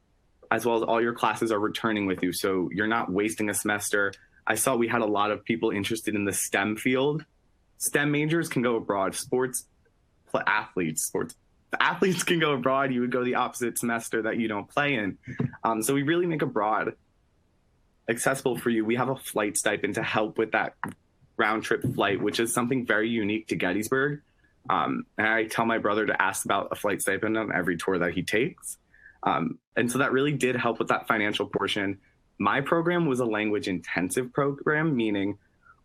as well as all your classes are returning with you. So you're not wasting a semester. I saw we had a lot of people interested in the STEM field. STEM majors can go abroad. Athletes can go abroad. You would go the opposite semester that you don't play in. So we really make abroad accessible for you. We have a flight stipend to help with that round trip flight, which is something very unique to Gettysburg. And I tell my brother to ask about a flight stipend on every tour that he takes. And so that really did help with that financial portion. My program was a language intensive program, meaning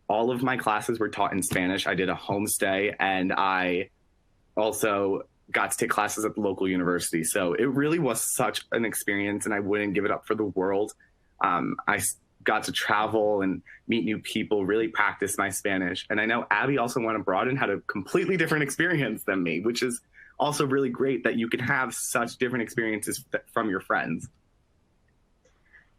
all of my classes were taught in Spanish. I did a homestay, and I also got to take classes at the local university. So it really was such an experience, and I wouldn't give it up for the world. I got to travel and meet new people, really practice my Spanish. And I know Abby also went abroad and had a completely different experience than me, which is also really great that you can have such different experiences from your friends.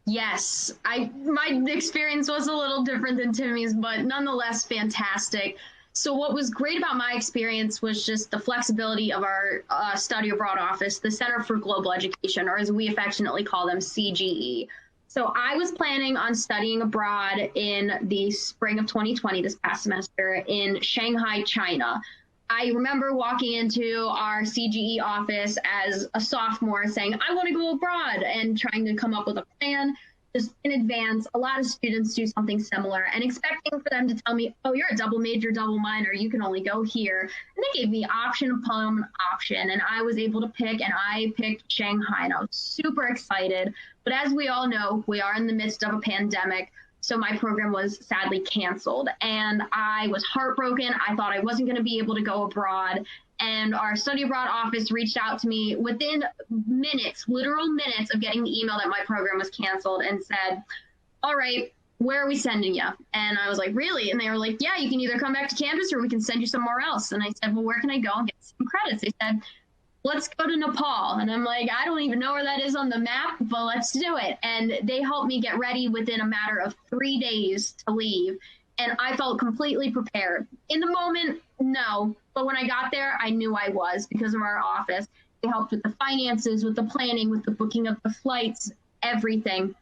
Yes, my experience was a little different than Timmy's, but nonetheless fantastic. So what was great about my experience was just the flexibility of our study abroad office, the Center for Global Education, or as we affectionately call them, CGE. So I was planning on studying abroad in the spring of 2020, this past semester, in Shanghai, China. I remember walking into our CGE office as a sophomore saying, I want to go abroad, and trying to come up with a plan just in advance. A lot of students do something similar, and expecting for them to tell me, oh, you're a double major, double minor, you can only go here. And they gave me option upon option, and I was able to pick, and I picked Shanghai, and I was super excited. But as we all know, we are in the midst of a pandemic, so my program was sadly canceled, and I was heartbroken. I thought I wasn't going to be able to go abroad, and our study abroad office reached out to me within minutes, literal minutes of getting the email that my program was canceled, and said, all right, where are we sending you? And I was like, really? And they were like, yeah, you can either come back to campus or we can send you somewhere else. And I said, well, where can I go and get some credits? They said, let's go to Nepal. And I'm like, I don't even know where that is on the map, but let's do it. And they helped me get ready within a matter of 3 days to leave. And I felt completely prepared. In the moment, no. But when I got there, I knew I was, because of our office. They helped with the finances, with the planning, with the booking of the flights, everything.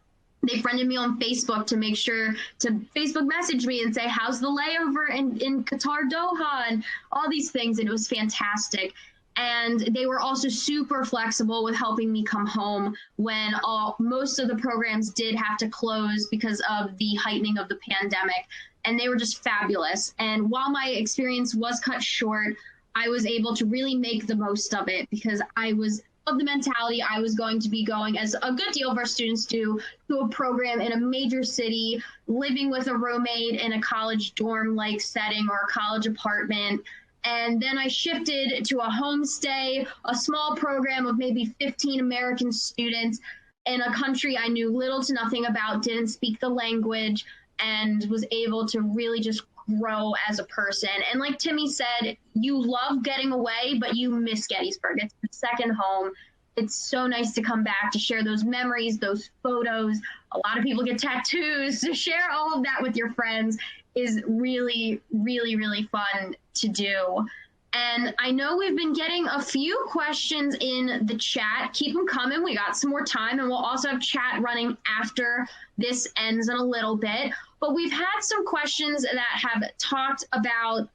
They friended me on Facebook to make sure to Facebook message me and say, how's the layover in Qatar, Doha, and all these things. And it was fantastic. And they were also super flexible with helping me come home when most of the programs did have to close because of the heightening of the pandemic. And they were just fabulous. And while my experience was cut short, I was able to really make the most of it, because I was of the mentality I was going to be going, as a good deal of our students do, to a program in a major city, living with a roommate in a college dorm-like setting or a college apartment. And then I shifted to a homestay, a small program of maybe 15 American students in a country I knew little to nothing about, didn't speak the language, and was able to really just grow as a person. And like Timmy said, you love getting away, but you miss Gettysburg. It's your second home. It's so nice to come back, to share those memories, those photos. A lot of people get tattoos. To share all of that with your friends is really, really, really fun to do. And I know we've been getting a few questions in the chat. Keep them coming. We got some more time, and we'll also have chat running after this ends in a little bit. But we've had some questions that have talked about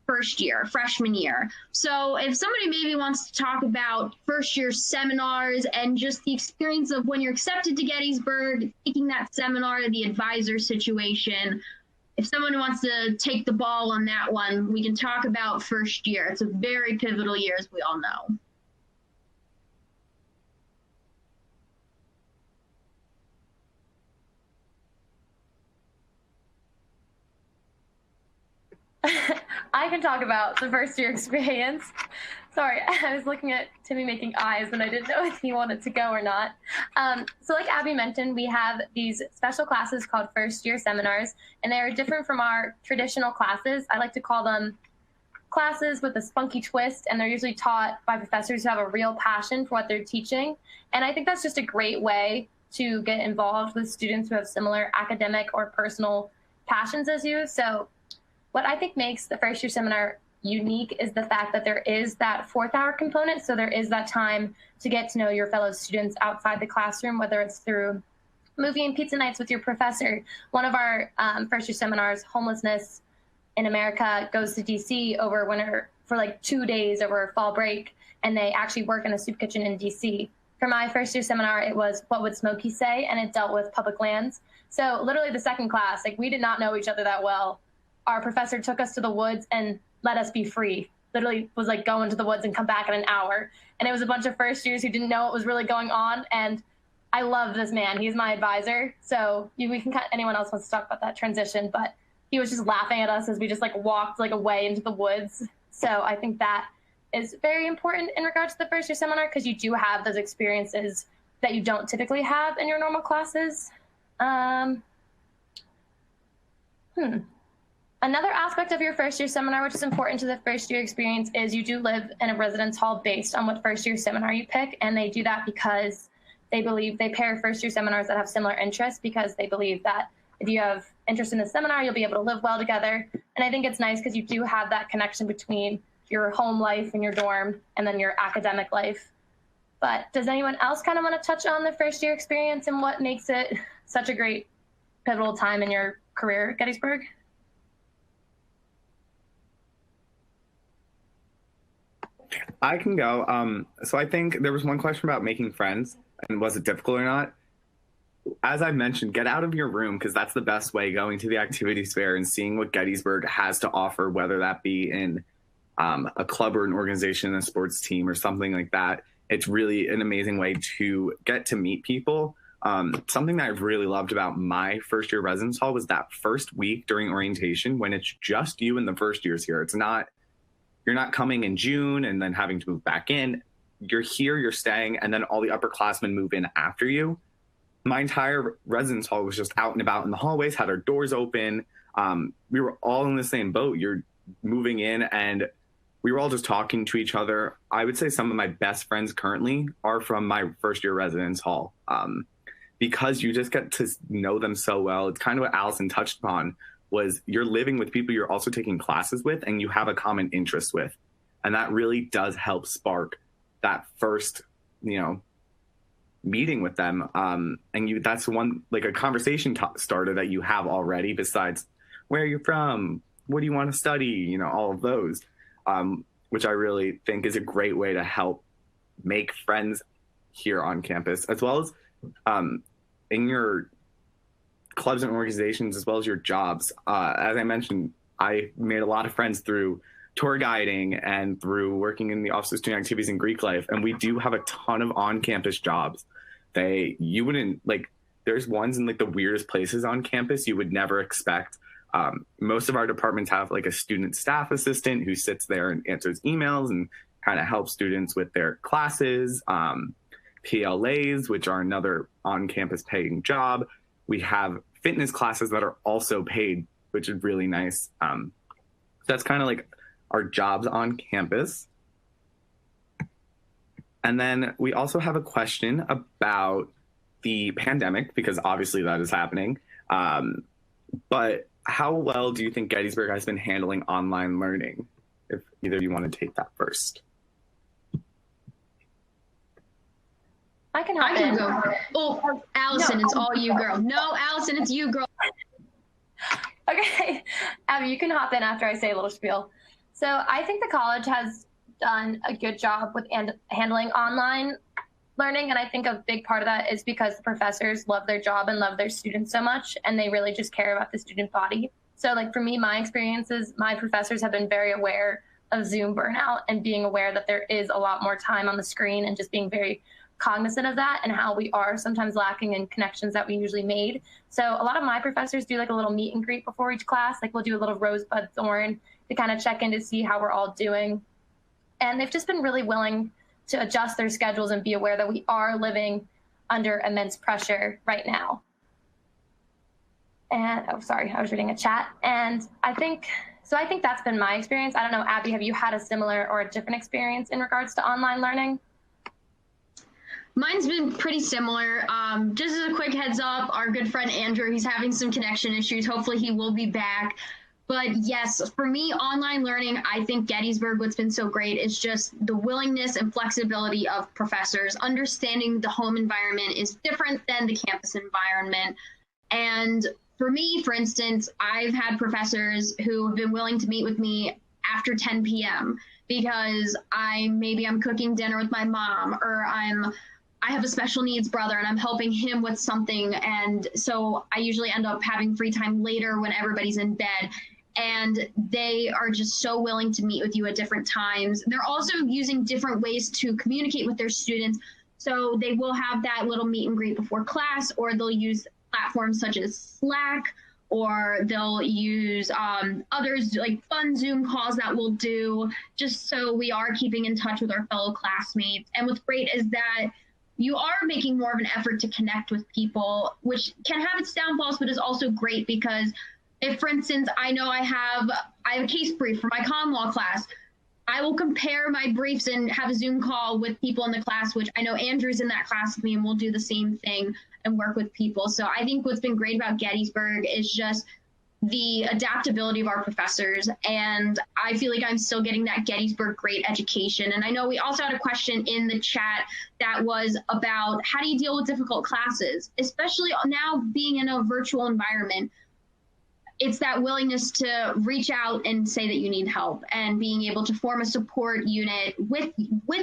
first year, freshman year. So if somebody maybe wants to talk about first year seminars and just the experience of when you're accepted to Gettysburg, taking that seminar, the advisor situation, if someone wants to take the ball on that one, we can talk about first year. It's a very pivotal year, as we all know. I can talk about the first year experience. Sorry, I was looking at Timmy making eyes and I didn't know if he wanted to go or not. So like Abby mentioned, we have these special classes called first year seminars, and they're different from our traditional classes. I like to call them classes with a spunky twist, and they're usually taught by professors who have a real passion for what they're teaching. And I think that's just a great way to get involved with students who have similar academic or personal passions as you. So what I think makes the first year seminar unique is the fact that there is that 4th hour component. So there is that time to get to know your fellow students outside the classroom, whether it's through movie and pizza nights with your professor. One of our first year seminars, Homelessness in America, goes to DC over winter for like 2 days over fall break, and they actually work in a soup kitchen in DC. For my first year seminar, it was What Would Smokey Say? And it dealt with public lands. So literally the second class, like we did not know each other that well. Our professor took us to the woods and let us be free. Literally was like go into the woods and come back in an hour. And it was a bunch of first years who didn't know what was really going on. And I love this man. He's my advisor. So we can anyone else wants to talk about that transition, but he was just laughing at us as we just like walked like away into the woods. So I think that is very important in regards to the first year seminar, because you do have those experiences that you don't typically have in your normal classes. Another aspect of your first year seminar, which is important to the first year experience, is you do live in a residence hall based on what first year seminar you pick. And they do that because they believe they pair first year seminars that have similar interests, because they believe that if you have interest in the seminar, you'll be able to live well together. And I think it's nice because you do have that connection between your home life and your dorm and then your academic life. But does anyone else kind of want to touch on the first year experience and what makes it such a great pivotal time in your career at Gettysburg? I can go. So I think there was one question about making friends and was it difficult or not. As I mentioned, get out of your room, because that's the best way, going to the activities fair and seeing what Gettysburg has to offer, whether that be in a club or an organization, a sports team or something like that. It's really an amazing way to get to meet people. Something that I've really loved about my first year residence hall was that first week during orientation, when it's just you and the first years here. You're not coming in June and then having to move back in. You're here, you're staying, and then all the upperclassmen move in after you. My entire residence hall was just out and about in the hallways, had our doors open. We were all in the same boat. You're moving in, and we were all just talking to each other. I would say some of my best friends currently are from my first year residence hall, because you just get to know them so well. It's kind of what Allison touched upon, was you're living with people you're also taking classes with and you have a common interest with. And that really does help spark that first, meeting with them. And that's one, like a conversation starter that you have already, besides where you're from, what do you want to study, all of those, which I really think is a great way to help make friends here on campus, as well as in your clubs and organizations, as well as your jobs. As I mentioned, I made a lot of friends through tour guiding and through working in the Office of Student Activities and Greek Life. And we do have a ton of on-campus jobs. You wouldn't, there's ones in the weirdest places on campus you would never expect. Most of our departments have a student staff assistant who sits there and answers emails and kind of helps students with their classes. PLAs, which are another on-campus paying job. We have fitness classes that are also paid, which is really nice. That's kind of our jobs on campus. And then we also have a question about the pandemic, because obviously that is happening. But how well do you think Gettysburg has been handling online learning? if either of you want to take that first. I can hop in. Go. Oh, Allison, no. It's all you, girl. No, Allison, it's you, girl. Okay, Abby, you can hop in after I say a little spiel. So I think the college has done a good job with handling online learning, and I think a big part of that is because the professors love their job and love their students so much, and they really just care about the student body. So like for me, my experiences, my professors have been very aware of Zoom burnout and being aware that there is a lot more time on the screen and just being very cognizant of that and how we are sometimes lacking in connections that we usually made. So a lot of my professors do like a little meet and greet before each class. Like we'll do a little rosebud thorn to kind of check in to see how we're all doing. And they've just been really willing to adjust their schedules and be aware that we are living under immense pressure right now. And, oh, sorry, I was reading a chat. And I think that's been my experience. I don't know, Abby, have you had a similar or a different experience in regards to online learning? Mine's been pretty similar. Just as a quick heads up, our good friend Andrew, he's having some connection issues. Hopefully he will be back. But yes, for me, online learning, I think Gettysburg, what's been so great is just the willingness and flexibility of professors. Understanding the home environment is different than the campus environment. And for me, for instance, I've had professors who have been willing to meet with me after 10 p.m. because I'm cooking dinner with my mom, or I have a special needs brother and I'm helping him with something. And so I usually end up having free time later when everybody's in bed. And they are just so willing to meet with you at different times. They're also using different ways to communicate with their students. So they will have that little meet and greet before class, or they'll use platforms such as Slack, or they'll use others like fun Zoom calls that we'll do, just so we are keeping in touch with our fellow classmates. And what's great is that you are making more of an effort to connect with people, which can have its downfalls, but is also great because if, for instance, I know I have a case brief for my common law class, I will compare my briefs and have a Zoom call with people in the class, which I know Andrew's in that class with me, and we'll do the same thing and work with people. So I think what's been great about Gettysburg is just the adaptability of our professors. And I feel like I'm still getting that Gettysburg great education. And I know we also had a question in the chat that was about how do you deal with difficult classes, especially now being in a virtual environment. It's that willingness to reach out and say that you need help, and being able to form a support unit with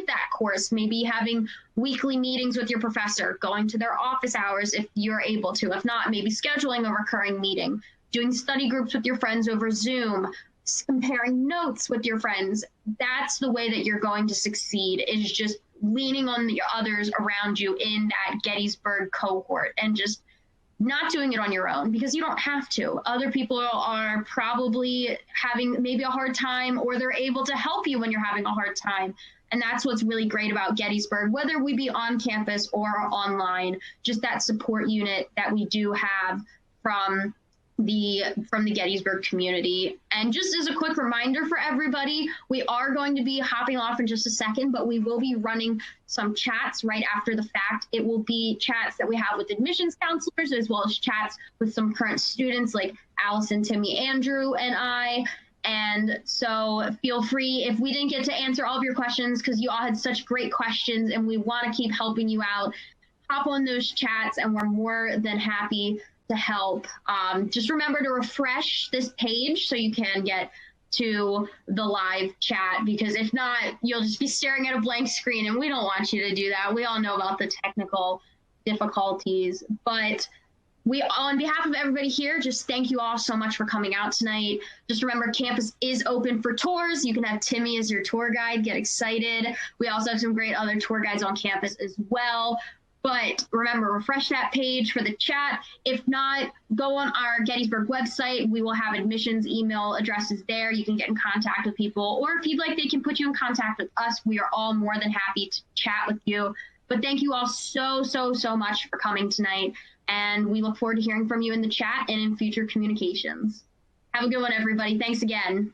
that course, maybe having weekly meetings with your professor, going to their office hours if you're able to. If not, maybe scheduling a recurring meeting, doing study groups with your friends over Zoom, comparing notes with your friends. That's the way that you're going to succeed, is just leaning on the others around you in that Gettysburg cohort and just not doing it on your own, because you don't have to. Other people are probably having maybe a hard time, or they're able to help you when you're having a hard time. And that's what's really great about Gettysburg, whether we be on campus or online, just that support unit that we do have from the Gettysburg community. And just as a quick reminder for everybody, we are going to be hopping off in just a second, but we will be running some chats right after the fact. It will be chats that we have with admissions counselors, as well as chats with some current students like Allison, Timmy, Andrew, and I. And so feel free, if we didn't get to answer all of your questions, because you all had such great questions and we want to keep helping you out, hop on those chats and we're more than happy to help. Just remember to refresh this page so you can get to the live chat, because if not, you'll just be staring at a blank screen, and we don't want you to do that. We all know about the technical difficulties, but we, on behalf of everybody here, just thank you all so much for coming out tonight. Just remember, campus is open for tours. You can have Timmy as your tour guide. Get excited. We also have some great other tour guides on campus as well. But remember, refresh that page for the chat. If not, go on our Gettysburg website. We will have admissions email addresses there. You can get in contact with people, or if you'd like, they can put you in contact with us. We are all more than happy to chat with you. But thank you all so much for coming tonight. And we look forward to hearing from you in the chat and in future communications. Have a good one, everybody. Thanks again.